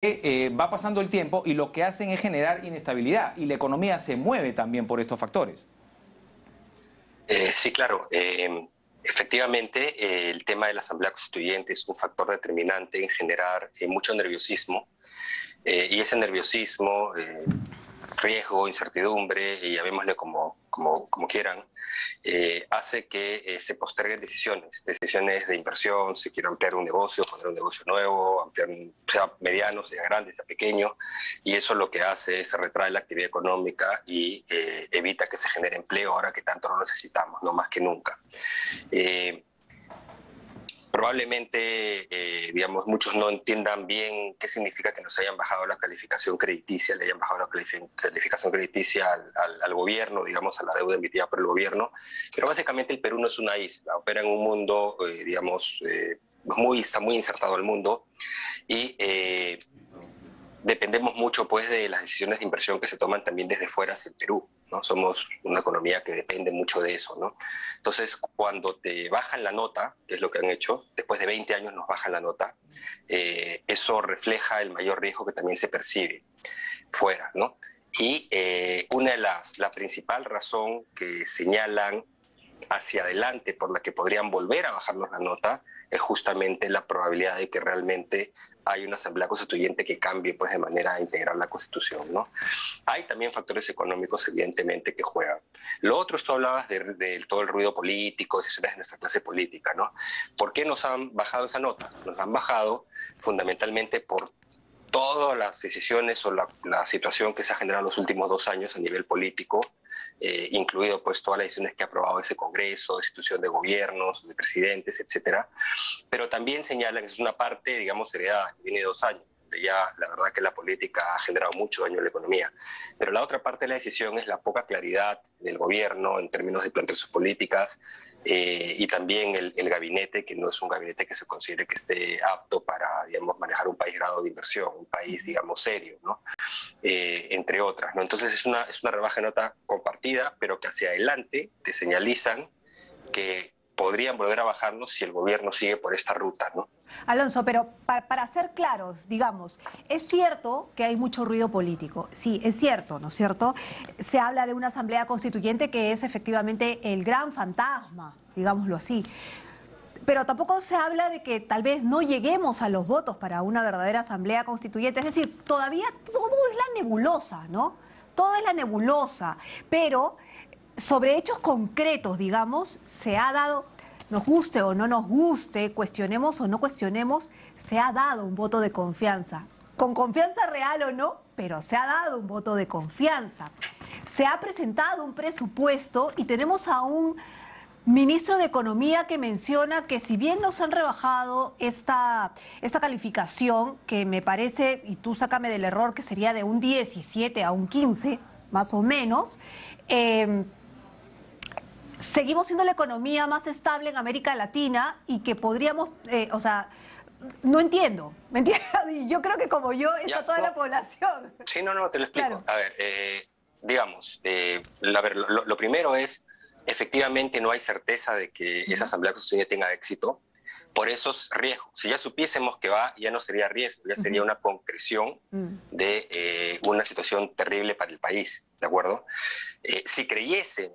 va pasando el tiempo y lo que hacen es generar inestabilidad y la economía se mueve también por estos factores. Sí, claro. Efectivamente, el tema de la Asamblea Constituyente es un factor determinante en generar mucho nerviosismo y ese nerviosismo, riesgo, incertidumbre, y llamémosle como quieran, hace que se posterguen decisiones de inversión, si quiero ampliar un negocio, poner un negocio nuevo, sea mediano, sea grande, sea pequeño, y eso lo que hace es retrae la actividad económica y evita que se genere empleo ahora que tanto lo necesitamos, no más que nunca. Probablemente, digamos, muchos no entiendan bien qué significa que nos hayan bajado la calificación crediticia, le hayan bajado la calificación crediticia al gobierno, digamos, a la deuda emitida por el gobierno, pero básicamente el Perú no es una isla, opera en un mundo, digamos, está muy insertado el mundo y dependemos mucho pues de las decisiones de inversión que se toman también desde fuera hacia el Perú, ¿no? Somos una economía que depende mucho de eso, ¿no? Entonces, cuando te bajan la nota, que es lo que han hecho, después de 20 años nos bajan la nota, eso refleja el mayor riesgo que también se percibe fuera, ¿no? Y la principal razón que señalan hacia adelante por la que podrían volver a bajarnos la nota es justamente la probabilidad de que realmente hay una asamblea constituyente que cambie pues de manera integral la Constitución, ¿no? Hay también factores económicos evidentemente que juegan. Lo otro es, tú hablabas de todo el ruido político, decisiones de nuestra clase política, ¿no? ¿Por qué nos han bajado esa nota? Nos han bajado fundamentalmente por todas las decisiones o la situación que se ha generado en los últimos 2 años a nivel político, incluido pues todas las decisiones que ha aprobado ese Congreso, destitución de gobiernos, de presidentes, etcétera, pero también señalan que es una parte, digamos, heredada, que viene de 2 años, donde ya la verdad que la política ha generado mucho daño a la economía, pero la otra parte de la decisión es la poca claridad del gobierno en términos de plantear sus políticas, y también el gabinete, que no es un gabinete que se considere que esté apto para, digamos, manejar un país grado de inversión, un país, digamos, serio, ¿no? Entre otras, ¿no? Entonces es una rebaja de nota compartida, pero que hacia adelante te señalizan que podrían volver a bajarnos si el gobierno sigue por esta ruta, ¿no? Alonso, pero para ser claros, digamos, es cierto que hay mucho ruido político, sí, es cierto, ¿no es cierto? Se habla de una asamblea constituyente que es efectivamente el gran fantasma, digámoslo así, pero tampoco se habla de que tal vez no lleguemos a los votos para una verdadera asamblea constituyente, es decir, todavía todo es la nebulosa, ¿no? Todo es la nebulosa, pero sobre hechos concretos, digamos, se ha dado, nos guste o no nos guste, cuestionemos o no cuestionemos, se ha dado un voto de confianza. Con confianza real o no, pero se ha dado un voto de confianza. Se ha presentado un presupuesto y tenemos a un ministro de Economía que menciona que si bien nos han rebajado esta calificación, que me parece, y tú sácame del error, que sería de un 17 a un 15, más o menos, seguimos siendo la economía más estable en América Latina y que podríamos, o sea, no entiendo, ¿me entiendes? Y yo creo que como yo, está toda la población. Sí, no, te lo explico. Claro. A ver, digamos, lo primero es, efectivamente no hay certeza de que esa asamblea constituyente tenga éxito, por esos riesgos. Si ya supiésemos que va, ya no sería riesgo, ya sería una concreción de una situación terrible para el país, ¿de acuerdo? Si creyesen,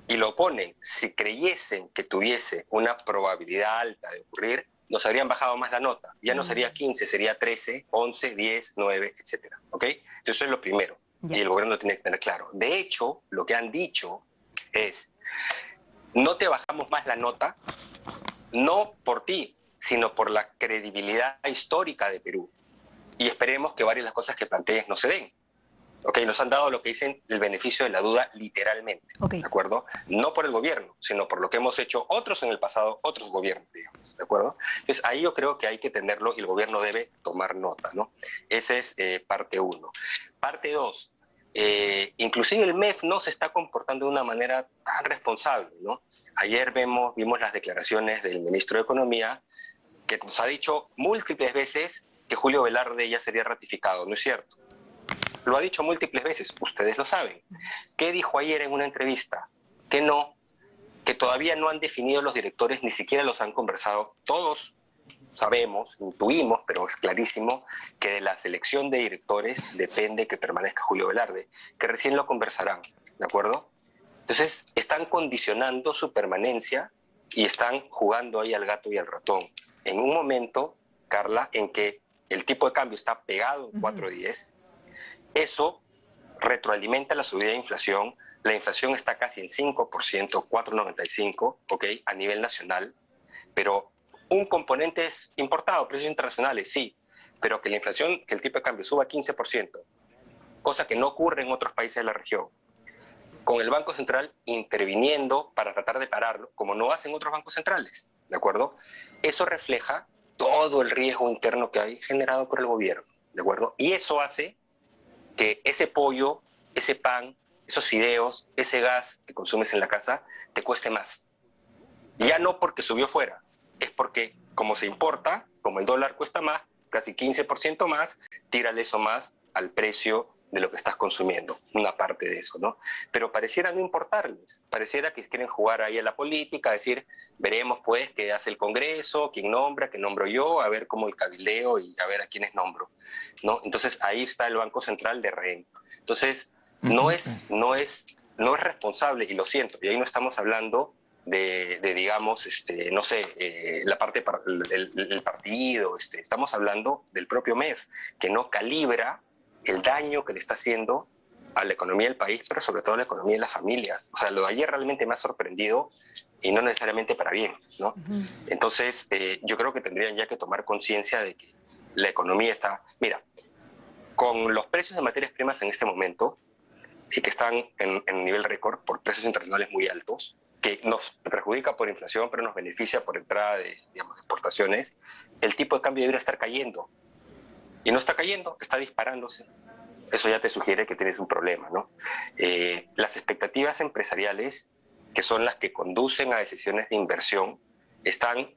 y lo ponen, si creyesen que tuviese una probabilidad alta de ocurrir, nos habrían bajado más la nota. Ya no sería 15, sería 13, 11, 10, 9, etcétera, ¿ok? Entonces eso es lo primero, y el gobierno lo tiene que tener claro. De hecho, lo que han dicho es, no te bajamos más la nota, no por ti, sino por la credibilidad histórica de Perú. Y esperemos que varias de las cosas que plantees no se den. Okay, nos han dado lo que dicen el beneficio de la duda literalmente, ¿de acuerdo? No por el gobierno, sino por lo que hemos hecho otros en el pasado, otros gobiernos, digamos, ¿de acuerdo? Entonces ahí yo creo que hay que tenerlo y el gobierno debe tomar nota, ¿no? Esa es parte 1. Parte 2, inclusive el MEF no se está comportando de una manera tan responsable, ¿no? Ayer vimos las declaraciones del ministro de Economía, que nos ha dicho múltiples veces que Julio Velarde ya sería ratificado, ¿no es cierto? Lo ha dicho múltiples veces, ustedes lo saben. ¿Qué dijo ayer en una entrevista? Que todavía no han definido los directores, ni siquiera los han conversado. Todos sabemos, intuimos, pero es clarísimo que de la selección de directores depende que permanezca Julio Velarde, que recién lo conversarán, ¿de acuerdo? Entonces, están condicionando su permanencia y están jugando ahí al gato y al ratón. En un momento, Carla, en que el tipo de cambio está pegado en 4.10, eso retroalimenta la subida de inflación. La inflación está casi en 5%, 4,95, ¿ok? A nivel nacional, pero un componente es importado, precios internacionales, sí, pero que la inflación, que el tipo de cambio suba 15%, cosa que no ocurre en otros países de la región, con el Banco Central interviniendo para tratar de pararlo, como no hacen otros bancos centrales, ¿de acuerdo? Eso refleja todo el riesgo interno que hay generado por el gobierno, ¿de acuerdo? Y eso hace que ese pollo, ese pan, esos fideos, ese gas que consumes en la casa, te cueste más. Ya no porque subió fuera, es porque como se importa, como el dólar cuesta más, casi 15% más, tírale eso más al precio de lo que estás consumiendo, una parte de eso, ¿no? Pero pareciera no importarles, pareciera que quieren jugar ahí a la política, decir, veremos pues qué hace el Congreso, quién nombra, qué nombro yo, a ver cómo el cabildeo y a ver a quiénes nombro, ¿no? Entonces ahí está el Banco Central de rehén. Entonces no es responsable, y lo siento, y ahí no estamos hablando de digamos, no sé, la parte, el partido, estamos hablando del propio MEF, que no calibra el daño que le está haciendo a la economía del país, pero sobre todo a la economía de las familias. O sea, lo de ayer realmente me ha sorprendido y no necesariamente para bien, ¿no? Entonces, yo creo que tendrían ya que tomar conciencia de que la economía está... Mira, con los precios de materias primas en este momento, sí que están en nivel récord por precios internacionales muy altos, que nos perjudica por inflación, pero nos beneficia por entrada de, digamos, exportaciones, el tipo de cambio debería estar cayendo. Y no está cayendo, está disparándose. Eso ya te sugiere que tienes un problema, ¿no? Las expectativas empresariales, que son las que conducen a decisiones de inversión, están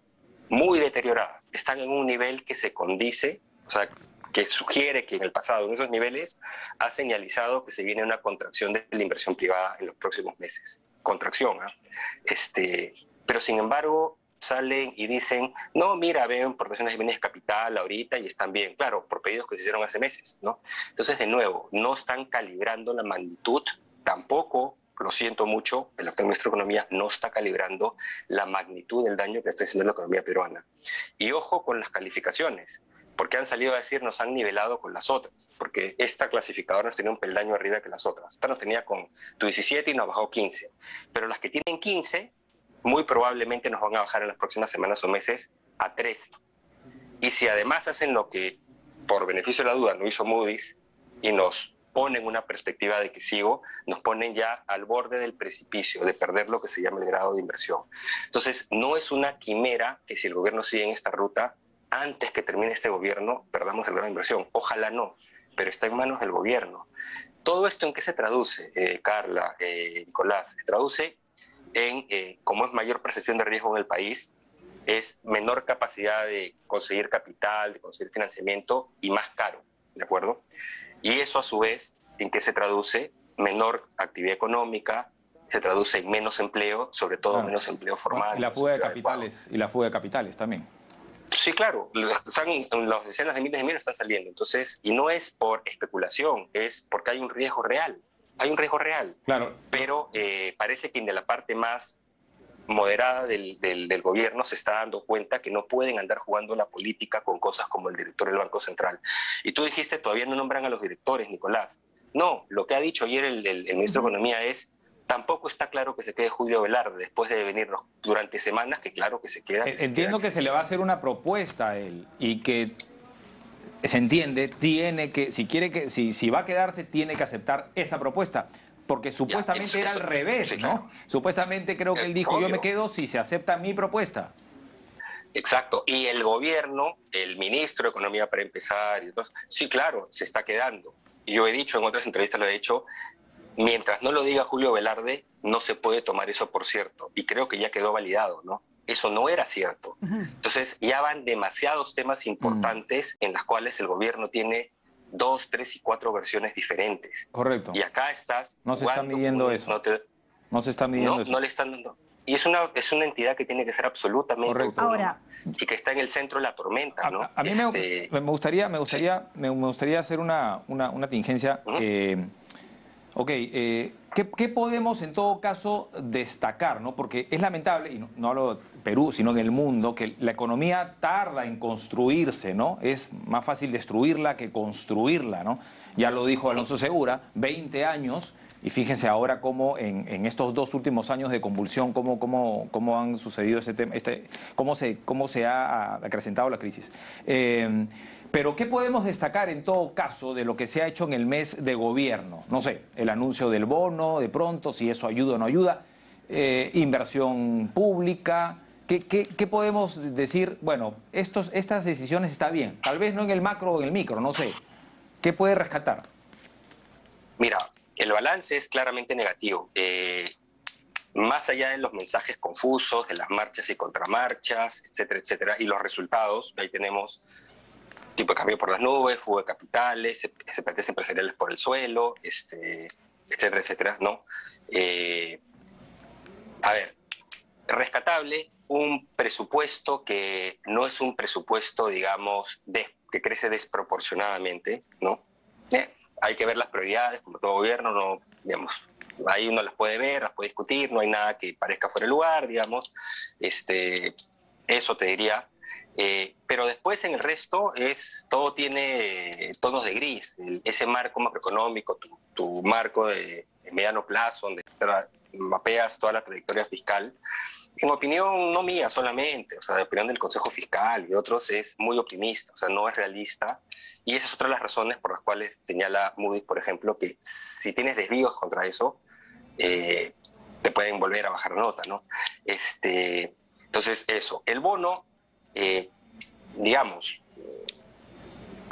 muy deterioradas, están en un nivel que se condice, o sea, que sugiere que en el pasado, en esos niveles, ha señalizado que se viene una contracción de la inversión privada en los próximos meses. Contracción, ¿eh? Pero sin embargo, salen y dicen, no, mira, veo importaciones de bienes de capital ahorita y están bien, claro, por pedidos que se hicieron hace meses, ¿no? Entonces, de nuevo, no están calibrando la magnitud, tampoco, lo siento mucho, el actual ministro de Economía no está calibrando la magnitud del daño que está haciendo la economía peruana. Y ojo con las calificaciones, porque han salido a decir nos han nivelado con las otras, porque esta clasificadora nos tenía un peldaño arriba que las otras. Esta nos tenía con tu 17 y nos bajó 15, pero las que tienen 15 muy probablemente nos van a bajar en las próximas semanas o meses a 13. Y si además hacen lo que, por beneficio de la duda, no hizo Moody's y nos ponen una perspectiva de que sigo, nos ponen ya al borde del precipicio, de perder lo que se llama el grado de inversión. Entonces, no es una quimera que si el gobierno sigue en esta ruta, antes que termine este gobierno, perdamos el grado de inversión. Ojalá no, pero está en manos del gobierno. ¿Todo esto en qué se traduce, Carla, Nicolás? Se traduce en, como es mayor percepción de riesgo en el país, es menor capacidad de conseguir capital, de conseguir financiamiento y más caro, ¿de acuerdo? Y eso a su vez, ¿en qué se traduce? Menor actividad económica, se traduce en menos empleo, sobre todo menos empleo formal. Y la fuga de capitales, y la fuga de capitales también. Sí, claro, las decenas de miles de millones están saliendo, entonces, y no es por especulación, es porque hay un riesgo real. Hay un riesgo real, claro. Pero parece que de la parte más moderada del gobierno se está dando cuenta que no pueden andar jugando la política con cosas como el director del Banco Central. Y tú dijiste, todavía no nombran a los directores, Nicolás. No, lo que ha dicho ayer el ministro de Economía es, tampoco está claro que se quede Julio Velarde, después de venirnos durante semanas, que claro que se queda. Entiendo que se le va a hacer una propuesta a él y que se entiende, tiene que, si va a quedarse, tiene que aceptar esa propuesta, porque supuestamente era al revés, sí, claro. ¿No? Supuestamente creo que él dijo, yo me quedo si se acepta mi propuesta. Exacto, y el gobierno, el ministro de Economía para empezar, y entonces, sí, claro, se está quedando. Yo he dicho, en otras entrevistas lo he dicho, mientras no lo diga Julio Velarde, no se puede tomar eso por cierto, y creo que ya quedó validado, ¿no? Eso no era cierto. Entonces ya van demasiados temas importantes en las cuales el gobierno tiene 2, 3 y 4 versiones diferentes. Correcto. Y acá estás... No se está midiendo eso. No se está midiendo eso. No le están dando... Y es una entidad que tiene que ser absolutamente Correcto. autónoma. Ahora, Y que está en el centro de la tormenta, ¿no? A mí me gustaría hacer una tingencia. Ujú. Ok, ¿qué podemos en todo caso destacar, ¿no? Porque es lamentable, y no hablo de Perú, sino en el mundo, que la economía tarda en construirse, ¿no? Es más fácil destruirla que construirla, ¿no? Ya lo dijo Alonso Segura, 20 años, y fíjense ahora cómo en estos 2 últimos años de convulsión, cómo han sucedido ese tema, cómo se ha acrecentado la crisis. Pero ¿qué podemos destacar en todo caso de lo que se ha hecho en el mes de gobierno? No sé, el anuncio del bono, de pronto, si eso ayuda o no ayuda, inversión pública. ¿Qué podemos decir? Bueno, estas decisiones está bien, tal vez no en el macro o en el micro, no sé. ¿Qué puede rescatar? Mira, el balance es claramente negativo. Más allá de los mensajes confusos, de las marchas y contramarchas, etcétera, etcétera, y los resultados, ahí tenemos tipo de cambio por las nubes, fuga de capitales, CPTs empresariales por el suelo, etcétera, etcétera, ¿no? A ver, rescatable, un presupuesto que no es un presupuesto, digamos, que crece desproporcionadamente, ¿no? Hay que ver las prioridades, como todo gobierno, no, digamos, ahí uno las puede ver, las puede discutir, no hay nada que parezca fuera de lugar, digamos, eso te diría. Pero después en el resto todo tiene tonos de gris, ese marco macroeconómico, tu marco de mediano plazo, donde mapeas toda la trayectoria fiscal, en opinión no mía solamente, o sea, de opinión del Consejo Fiscal y otros, es muy optimista, o sea, no es realista, y esa es otra de las razones por las cuales señala Moody's, por ejemplo, que si tienes desvíos contra eso, te pueden volver a bajar la nota, ¿no? Entonces, eso. El bono, digamos,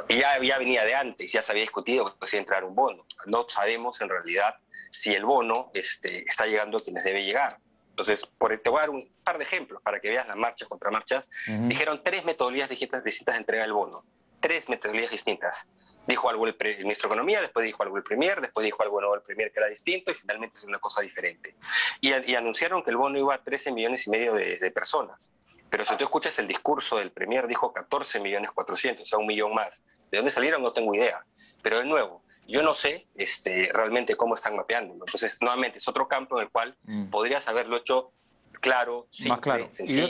ya venía de antes, ya se había discutido que si entrar un bono. No sabemos en realidad si el bono está llegando a quienes debe llegar. Entonces, te voy a dar un par de ejemplos para que veas las marchas, contramarchas. Dijeron 3 metodologías distintas de entrega del bono. 3 metodologías distintas. Dijo algo el ministro de Economía, después dijo algo el Premier, después dijo algo nuevo el Premier que era distinto y finalmente es una cosa diferente. Y anunciaron que el bono iba a 13,5 millones de personas. Pero si tú escuchas el discurso del Premier, dijo 14,400,000, o sea, 1 millón más. ¿De dónde salieron? No tengo idea. Pero de nuevo, yo no sé realmente cómo están mapeándolo. Entonces, nuevamente, es otro campo en el cual podrías haberlo hecho claro, simple, más claro. sencillo.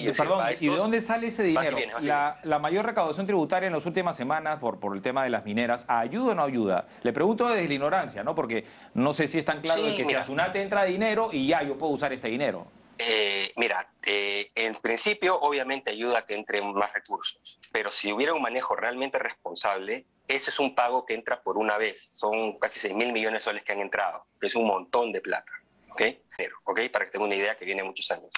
¿Y de dónde sale ese dinero? La mayor recaudación tributaria en las últimas semanas por el tema de las mineras, ¿ayuda o no ayuda? Le pregunto desde la ignorancia, ¿no? Porque no sé si es tan claro de que si a SUNAT entra dinero y ya yo puedo usar este dinero. En principio, obviamente ayuda a que entren más recursos, pero si hubiera un manejo realmente responsable, ese es un pago que entra por una vez. Son casi 6,000 millones de soles que han entrado, que es un montón de plata. ¿Ok? Para que tengan una idea que viene muchos años.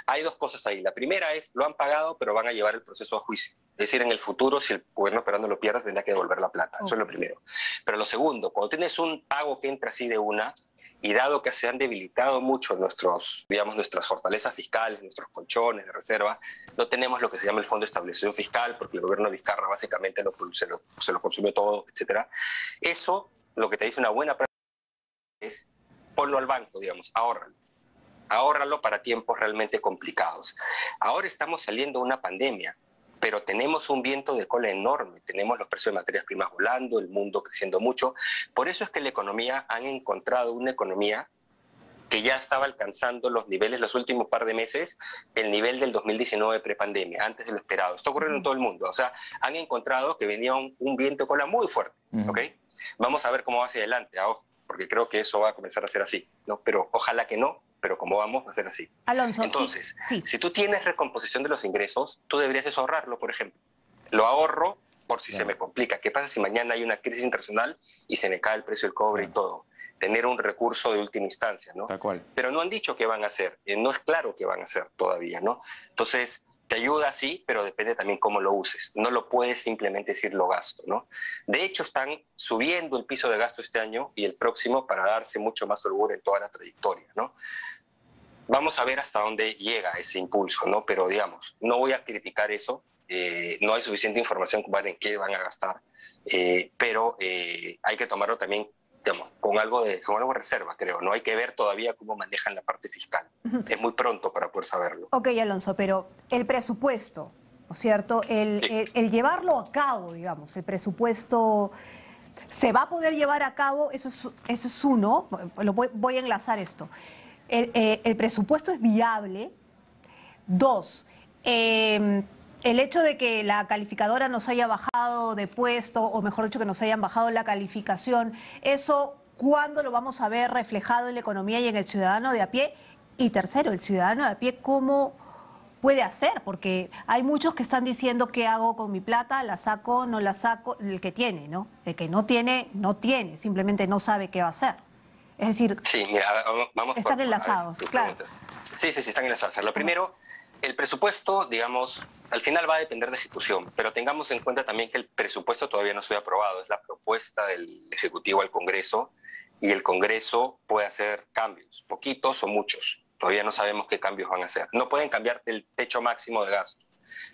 Hay 2 cosas ahí. La primera es, lo han pagado, pero van a llevar el proceso a juicio. Es decir, en el futuro, si el gobierno esperando lo pierde, tendrá que devolver la plata. Eso es lo primero. Pero lo segundo, cuando tienes un pago que entra así de una, y dado que se han debilitado mucho nuestras fortalezas fiscales, nuestros colchones de reserva, no tenemos lo que se llama el Fondo de Estabilización Fiscal, porque el gobierno de Vizcarra básicamente se lo consumió todo, etcétera. Eso, lo que te dice una buena práctica es ponlo al banco, digamos, ahórralo para tiempos realmente complicados. Ahora estamos saliendo de una pandemia, pero tenemos un viento de cola enorme, tenemos los precios de materias primas volando, el mundo creciendo mucho. Por eso es que la economía, han encontrado una economía que ya estaba alcanzando los niveles, los últimos par de meses, el nivel del 2019 prepandemia, antes de lo esperado. Está ocurriendo en todo el mundo. O sea, han encontrado que venía un viento de cola muy fuerte, ¿ok? Vamos a ver cómo va hacia adelante, porque creo que eso va a comenzar a ser así, ¿no? Pero ojalá que no, pero como vamos, va a ser así. Alonso, entonces, sí. Si tú tienes recomposición de los ingresos, tú deberías eso ahorrarlo, por ejemplo. Lo ahorro por si se me complica. ¿Qué pasa si mañana hay una crisis internacional y se me cae el precio del cobre y todo? Tener un recurso de última instancia, ¿no? Tal cual. Pero no han dicho qué van a hacer, no es claro qué van a hacer todavía, ¿no? Entonces, te ayuda sí, pero depende también cómo lo uses. No lo puedes simplemente decir lo gasto, ¿no? De hecho, están subiendo el piso de gasto este año y el próximo para darse mucho más holgura en toda la trayectoria, ¿no? Vamos a ver hasta dónde llega ese impulso, ¿no? Pero digamos, no voy a criticar eso, no hay suficiente información en qué van a gastar, pero hay que tomarlo también digamos, con algo de reserva, creo. No hay que ver todavía cómo manejan la parte fiscal. Es muy pronto para poder saberlo. Ok, Alonso, pero el presupuesto, ¿no es cierto? El llevarlo a cabo, digamos, el presupuesto, ¿se va a poder llevar a cabo? Eso es uno, voy a enlazar esto. El presupuesto es viable. Dos, el hecho de que la calificadora nos haya bajado de puesto, o mejor dicho, que nos hayan bajado la calificación, eso, ¿cuándo lo vamos a ver reflejado en la economía y en el ciudadano de a pie? Y tercero, el ciudadano de a pie, ¿cómo puede hacer? Porque hay muchos que están diciendo qué hago con mi plata, la saco, no la saco, el que tiene, ¿no? El que no tiene, no tiene, simplemente no sabe qué va a hacer. Es decir, sí, mira, vamos están enlazados, claro. Sí, están enlazados. Lo primero, el presupuesto, digamos, al final va a depender de ejecución, pero tengamos en cuenta también que el presupuesto todavía no se ha aprobado, es la propuesta del Ejecutivo al Congreso, y el Congreso puede hacer cambios, poquitos o muchos. Todavía no sabemos qué cambios van a hacer. No pueden cambiar el techo máximo de gasto,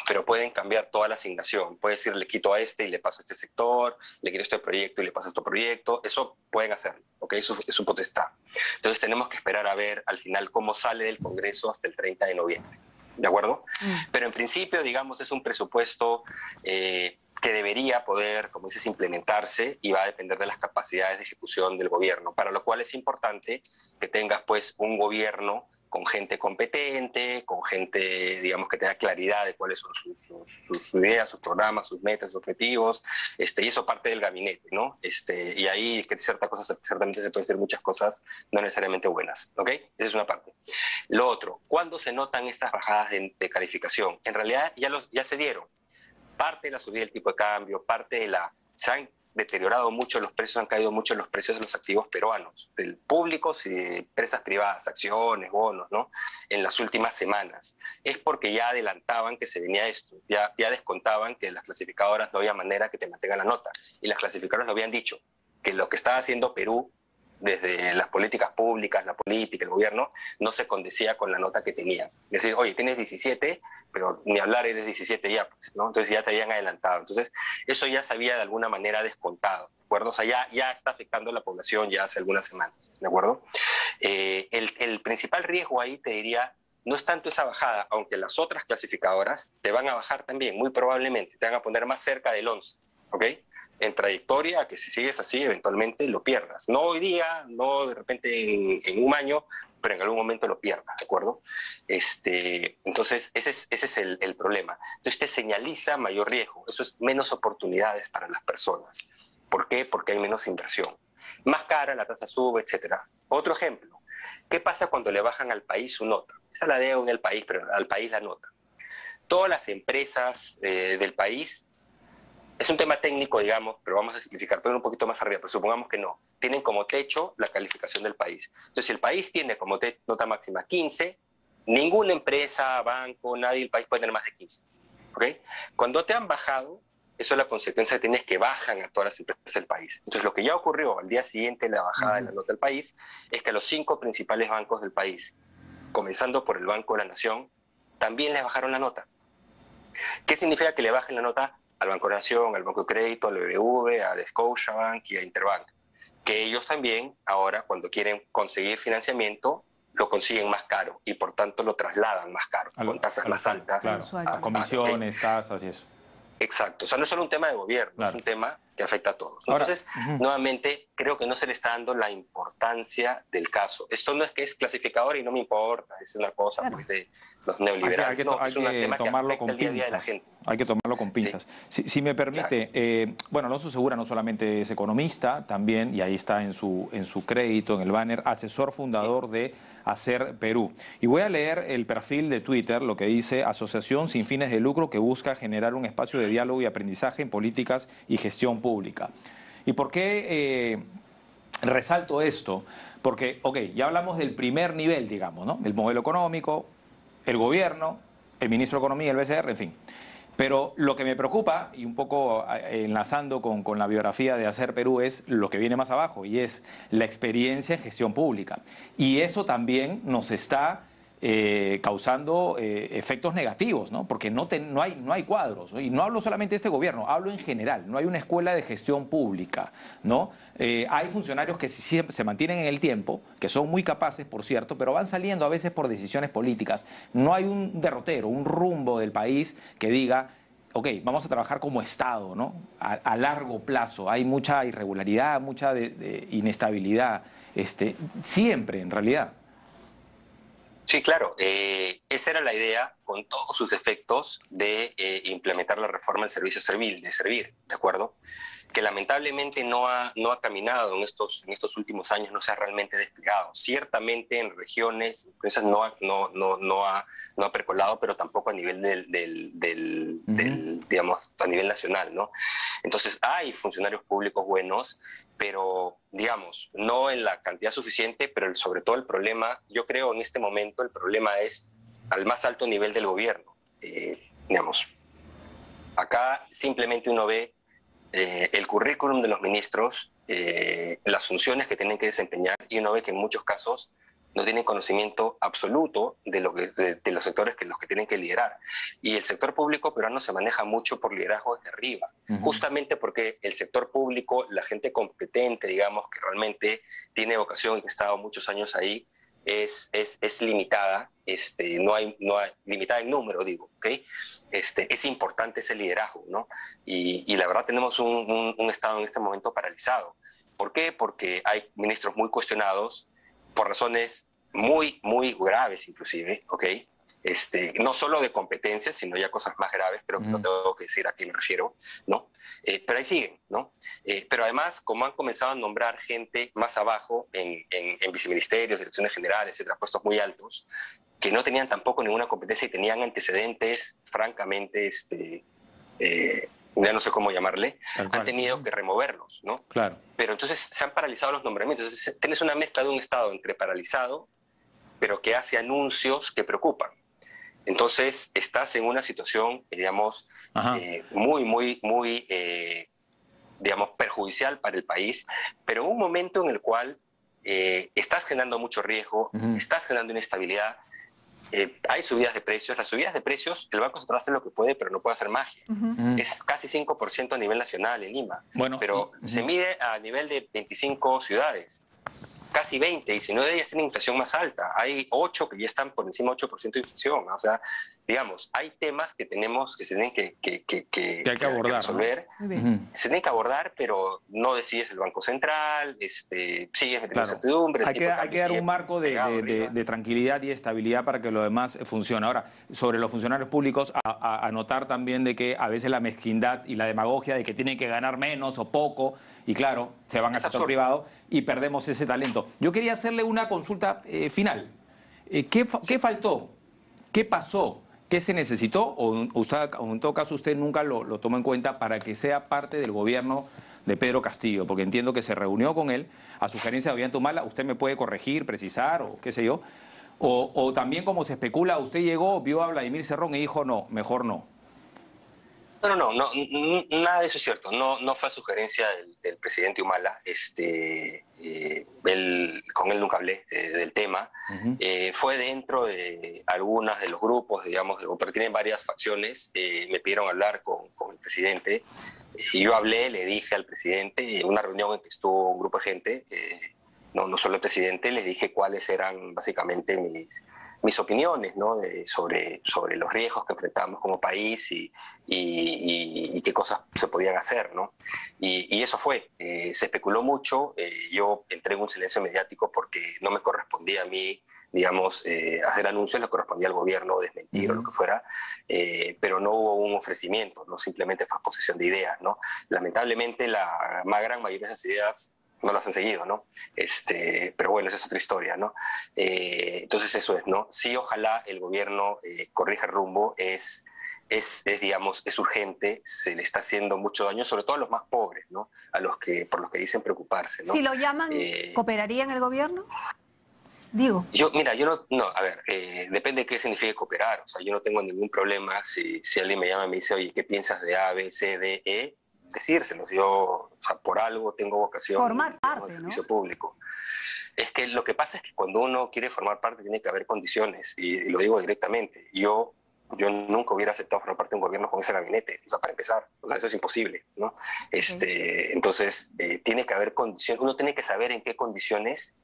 pero pueden cambiar toda la asignación. Puede decir, le quito a este y le paso a este sector, le quito este proyecto y le paso a este proyecto. Eso pueden hacerlo, ¿ok? Eso es su potestad. Entonces tenemos que esperar a ver al final cómo sale del Congreso hasta el 30 de noviembre. ¿De acuerdo? Pero en principio, digamos, es un presupuesto que debería poder, como dices, implementarse, y va a depender de las capacidades de ejecución del gobierno, para lo cual es importante que tengas pues un gobierno con gente competente, con gente, digamos, que tenga claridad de cuáles son sus ideas, sus programas, sus metas, sus objetivos, y eso parte del gabinete, ¿no? Y ahí que ciertas cosas, ciertamente se pueden hacer muchas cosas no necesariamente buenas, ¿ok? Esa es una parte. Lo otro, ¿cuándo se notan estas bajadas de calificación? En realidad ya se dieron. Parte de la subida del tipo de cambio, parte de se han deteriorado mucho los precios, han caído mucho los precios de los activos peruanos, del públicos y de empresas privadas, acciones, bonos, ¿no? En las últimas semanas. Es porque ya adelantaban que se venía esto, ya descontaban que las clasificadoras no había manera que te mantengan la nota, y las clasificadoras lo habían dicho, que lo que estaba haciendo Perú desde las políticas públicas, la política, el gobierno, no se condecía con la nota que tenían. Es decir, oye, tienes 17, pero ni hablar, eres 17 ya, pues, ¿no? Entonces ya te habían adelantado. Entonces, eso ya se había de alguna manera descontado, ¿de acuerdo? O sea, ya está afectando a la población ya hace algunas semanas, ¿de acuerdo? El principal riesgo ahí, te diría, no es tanto esa bajada, aunque las otras clasificadoras te van a bajar también, muy probablemente, te van a poner más cerca del 11, ¿ok? En trayectoria, que si sigues así, eventualmente lo pierdas. No hoy día, no de repente en un año, pero en algún momento lo pierdas, ¿de acuerdo? Entonces, ese es el problema. Entonces, te señaliza mayor riesgo. Eso es menos oportunidades para las personas. ¿Por qué? Porque hay menos inversión. Más cara, la tasa sube, etcétera. Otro ejemplo. ¿Qué pasa cuando le bajan al país su nota? Esa la deuda del país, pero al país la nota. Todas las empresas del país, es un tema técnico, digamos, pero vamos a simplificar, pero un poquito más arriba, pero supongamos que no. Tienen como techo la calificación del país. Entonces, si el país tiene como nota máxima 15, ninguna empresa, banco, nadie del país puede tener más de 15. ¿Ok? Cuando te han bajado, eso es la consecuencia que tienes, que bajan a todas las empresas del país. Entonces, lo que ya ocurrió al día siguiente de la bajada de la nota del país es que a los 5 principales bancos del país, comenzando por el Banco de la Nación, también les bajaron la nota. ¿Qué significa que le bajen la nota? Al Banco de Nación, al Banco de Crédito, al BBV, al Scotiabank y a Interbank, que ellos también ahora, cuando quieren conseguir financiamiento, lo consiguen más caro y por tanto lo trasladan más caro, con tasas más altas. Claro, comisiones, tasas y eso. Exacto, o sea, no es solo un tema de gobierno, claro, es un tema que afecta a todos. Ahora, Entonces, nuevamente, creo que no se le está dando la importancia del caso. Esto no es que es clasificador y no me importa, es una cosa pues, de los neoliberales. Hay que tomarlo con pinzas. Hay que tomarlo con pinzas. Si me permite, bueno, Alonso Segura no solamente es economista, también, y ahí está en su crédito, en el banner, asesor fundador de Hacer Perú. Y voy a leer el perfil de Twitter, lo que dice: asociación sin fines de lucro que busca generar un espacio de diálogo y aprendizaje en políticas y gestión pública. ¿Y por qué resalto esto? Porque, ok, ya hablamos del primer nivel, digamos, ¿no? El modelo económico, el gobierno, el ministro de Economía, el BCR, en fin. Pero lo que me preocupa, y un poco enlazando con la biografía de Hacer Perú, es lo que viene más abajo, y es la experiencia en gestión pública. Y eso también nos está causando efectos negativos, ¿no? Porque no hay cuadros, ¿no? Y no hablo solamente de este gobierno, hablo en general. No hay una escuela de gestión pública, ¿no? Hay funcionarios que se mantienen en el tiempo, que son muy capaces, por cierto, pero van saliendo a veces por decisiones políticas. No hay un derrotero, un rumbo del país que diga: ok, vamos a trabajar como Estado, ¿no? A largo plazo. Hay mucha irregularidad, mucha de inestabilidad, siempre, en realidad. Sí, claro. Esa era la idea, con todos sus efectos, de implementar la reforma del servicio civil, de servir, ¿de acuerdo? Que lamentablemente no ha caminado en estos últimos años, no se ha realmente desplegado. Ciertamente en regiones, empresas no ha percolado, pero tampoco a nivel digamos, a nivel nacional, ¿no? Entonces hay funcionarios públicos buenos, pero digamos, no en la cantidad suficiente, pero sobre todo el problema, yo creo en este momento el problema es al más alto nivel del gobierno. Digamos, acá simplemente uno ve el currículum de los ministros, las funciones que tienen que desempeñar, y uno ve que en muchos casos no tienen conocimiento absoluto de los sectores los que tienen que liderar. Y el sector público peruano se maneja mucho por liderazgo desde arriba, justamente porque el sector público, la gente competente, digamos, que realmente tiene vocación y que ha estado muchos años ahí, es limitada, no hay limitada en número, digo, ¿ok? Es importante ese liderazgo, ¿no? Y la verdad tenemos un Estado en este momento paralizado. ¿Por qué? Porque hay ministros muy cuestionados por razones muy graves inclusive, ¿ok? No solo de competencias, sino ya cosas más graves, pero que no tengo que decir a qué me refiero, ¿no? Pero ahí siguen, ¿no? Pero además, como han comenzado a nombrar gente más abajo en viceministerios, direcciones generales, etcétera, puestos muy altos, que no tenían tampoco ninguna competencia y tenían antecedentes, francamente, ya no sé cómo llamarle, han tenido que removerlos, ¿no? Claro. Pero entonces se han paralizado los nombramientos. Entonces tienes una mezcla de un Estado entre paralizado, pero que hace anuncios que preocupan. Entonces estás en una situación, digamos, muy, digamos, perjudicial para el país, pero en un momento en el cual estás generando mucho riesgo, estás generando inestabilidad. Hay subidas de precios. Las subidas de precios, el Banco Central hace lo que puede, pero no puede hacer magia. Es casi 5% a nivel nacional en Lima, bueno, pero se mide a nivel de 25 ciudades, casi 20, y si no de ellas tienen inflación más alta. Hay 8 que ya están por encima de 8% de inflación, ¿no? O sea, digamos, hay temas que tenemos que se tienen que hay que abordar, resolver, ¿no? Se tienen que abordar, pero no decides el Banco Central, sigues metiendo Claro. incertidumbre. Hay que dar un marco de tranquilidad y estabilidad para que lo demás funcione. Ahora, sobre los funcionarios públicos, a notar también de que a veces la mezquindad y la demagogia de que tienen que ganar menos o poco, y claro, se van al sector privado y perdemos ese talento. Yo quería hacerle una consulta final. ¿Qué faltó? ¿Qué pasó? ¿Qué se necesitó? O en todo caso usted nunca lo tomó en cuenta para que sea parte del gobierno de Pedro Castillo, porque entiendo que se reunió con él a sugerencia de Ollanta-Humala. Usted me puede corregir, precisar o qué sé yo. O también, como se especula, usted llegó, vio a Vladimir Cerrón y dijo no, mejor no. No, nada de eso es cierto. No fue a sugerencia del presidente Humala. Con él nunca hablé del tema. Fue dentro de algunas de los grupos, digamos, porque tienen varias facciones. Me pidieron hablar con el presidente. Y yo hablé, le dije al presidente, en una reunión en que estuvo un grupo de gente, no solo el presidente, le dije cuáles eran básicamente mis opiniones, ¿no? sobre los riesgos que enfrentamos como país y qué cosas se podían hacer, ¿no? Y eso fue. Se especuló mucho. Yo entré en un silencio mediático porque no me correspondía a mí, digamos, hacer anuncios, le correspondía al gobierno desmentir o lo que fuera, pero no hubo un ofrecimiento, no simplemente fue exposición de ideas, ¿no? Lamentablemente la gran mayoría de esas ideas no las han seguido, ¿no? Pero bueno, esa es otra historia, ¿no? Entonces eso es, ¿no? Sí, ojalá el gobierno corrija el rumbo, digamos, es urgente, se le está haciendo mucho daño, sobre todo a los más pobres, ¿no? Por los que dicen preocuparse, ¿no? Si lo llaman, ¿cooperaría en el gobierno? Digo. A ver, depende de qué signifique cooperar. O sea, yo no tengo ningún problema si alguien me llama y me dice, oye, ¿qué piensas de A, B, C, D, E? Decírselos. Yo, o sea, por algo tengo vocación Formar de parte, servicio ¿no? público. Es que lo que pasa es que cuando uno quiere formar parte tiene que haber condiciones, y lo digo directamente. Yo nunca hubiera aceptado formar parte de un gobierno con ese gabinete, o sea, para empezar, o sea, eso es imposible, ¿no? Entonces, tiene que haber condiciones, uno tiene que saber en qué condiciones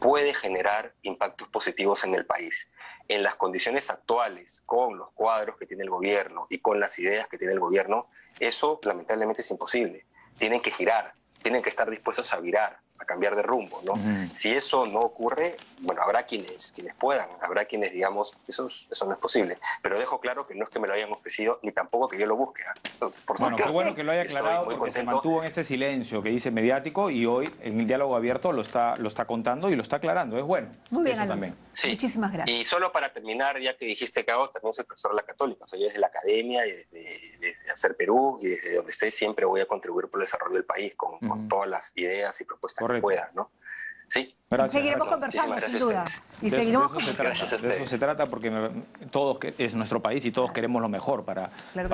puede generar impactos positivos en el país. En las condiciones actuales, con los cuadros que tiene el gobierno y con las ideas que tiene el gobierno, eso lamentablemente es imposible. Tienen que girar, tienen que estar dispuestos a virar, a cambiar de rumbo, ¿no? Si eso no ocurre, bueno, habrá quienes puedan, habrá quienes digamos, eso no es posible. Pero dejo claro que no es que me lo hayan ofrecido, ni tampoco que yo lo busque, ¿eh? Bueno, qué bueno que lo haya aclarado, porque se mantuvo en ese silencio que dice mediático, y hoy en el diálogo abierto lo está contando y lo está aclarando. Es bueno. Muy bien, eso Alonso. también. Sí. Muchísimas gracias. Y solo para terminar, ya que dijiste que hago, también soy profesor de la Católica, o sea, yo desde la academia y desde Hacer Perú y desde donde esté siempre voy a contribuir por el desarrollo del país con todas las ideas y propuestas que pueda, ¿no? Sí. Gracias, seguiremos conversando, sin duda. Y seguiremos conversando. De eso se trata, porque todos es nuestro país y todos queremos lo mejor para el